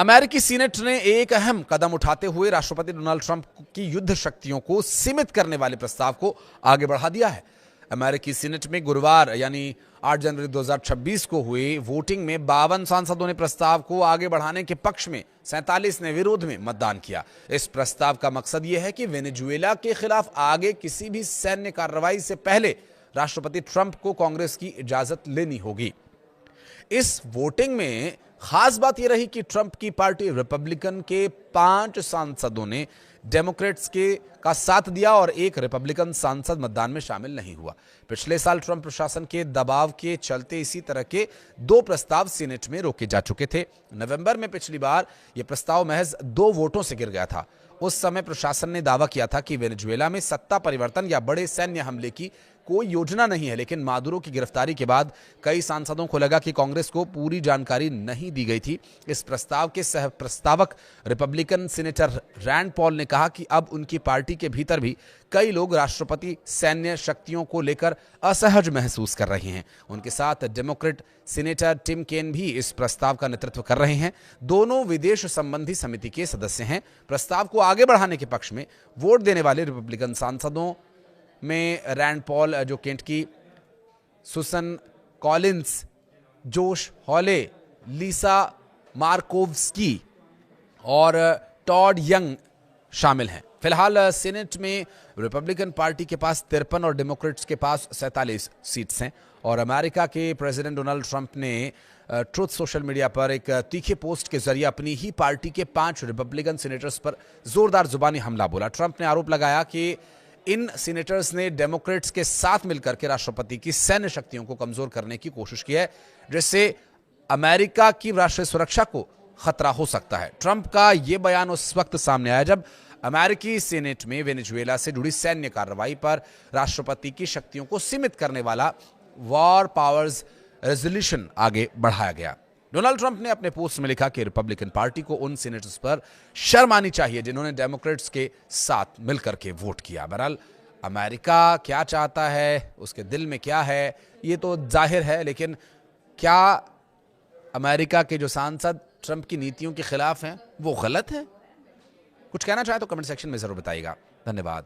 अमेरिकी सीनेट ने एक अहम कदम उठाते हुए राष्ट्रपति डोनाल्ड ट्रंप की युद्ध शक्तियों को सीमित करने वाले प्रस्ताव को आगे बढ़ा दिया है। अमेरिकी सीनेट में गुरुवार यानी 8 जनवरी 2026 को हुई वोटिंग में 52 सांसदों ने प्रस्ताव को आगे बढ़ाने के पक्ष में, 47 ने विरोध में मतदान किया। इस प्रस्ताव का मकसद यह है कि वेनेजुएला के खिलाफ आगे किसी भी सैन्य कार्रवाई से पहले राष्ट्रपति ट्रंप को कांग्रेस की इजाजत लेनी होगी। इस वोटिंग में खास बात यह रही कि ट्रंप की पार्टी रिपब्लिकन के 5 सांसदों ने डेमोक्रेट्स का साथ दिया और एक रिपब्लिकन सांसद मतदान में शामिल नहीं हुआ। पिछले साल ट्रंप प्रशासन के दबाव के चलते इसी तरह के 2 प्रस्ताव सीनेट में रोके जा चुके थे। नवंबर में पिछली बार यह प्रस्ताव महज 2 वोटों से गिर गया था। उस समय प्रशासन ने दावा किया था कि वेनेजुएला में सत्ता परिवर्तन या बड़े सैन्य हमले की कोई योजना नहीं है, लेकिन मादुरो की गिरफ्तारी के बाद कई सांसदों को लगा कि कांग्रेस को पूरी जानकारी नहीं दी गई थी। इस प्रस्ताव के सह प्रस्तावक रिपब्लिकन सीनेटर रैंड पॉल ने कहा कि अब उनकी पार्टी के भीतर भी कई लोग राष्ट्रपति सैन्य शक्तियों को लेकर असहज महसूस कर रहे हैं। उनके साथ डेमोक्रेट सीनेटर टिम केन भी इस प्रस्ताव का नेतृत्व कर रहे हैं। दोनों विदेश संबंधी समिति के सदस्य हैं। प्रस्ताव को आगे बढ़ाने के पक्ष में वोट देने वाले रिपब्लिकन सांसदों में रैंड पॉल, जो केंट की, सुसन कॉलिंस, जोश हॉले, लीसा मार्कोव्स्की और टॉड यंग शामिल हैं। फिलहाल सीनेट में रिपब्लिकन पार्टी के पास 53 और डेमोक्रेट्स के पास 47 सीट्स हैं। और अमेरिका के प्रेसिडेंट डोनाल्ड ट्रंप ने ट्रुथ सोशल मीडिया पर एक तीखे पोस्ट के जरिए अपनी ही पार्टी के 5 रिपब्लिकन सीनेटर्स पर जोरदार जुबानी हमला बोला। ट्रंप ने आरोप लगाया कि इन सीनेटर्स ने डेमोक्रेट्स के साथ मिलकर के राष्ट्रपति की सैन्य शक्तियों को कमजोर करने की कोशिश की है, जिससे अमेरिका की राष्ट्रीय सुरक्षा को खतरा हो सकता है। ट्रंप का यह बयान उस वक्त सामने आया जब अमेरिकी सीनेट में वेनेजुएला से जुड़ी सैन्य कार्रवाई पर राष्ट्रपति की शक्तियों को सीमित करने वाला वॉर पावर्स रेजोल्यूशन आगे बढ़ाया गया। डोनाल्ड ट्रंप ने अपने पोस्ट में लिखा कि रिपब्लिकन पार्टी को उन सीनेटर्स पर शर्म आनी चाहिए जिन्होंने डेमोक्रेट्स के साथ मिलकर के वोट किया। बहरहाल अमेरिका क्या चाहता है, उसके दिल में क्या है, ये तो जाहिर है, लेकिन क्या अमेरिका के जो सांसद ट्रंप की नीतियों के खिलाफ हैं वो गलत है? कुछ कहना चाहे तो कमेंट सेक्शन में जरूर बताइएगा। धन्यवाद।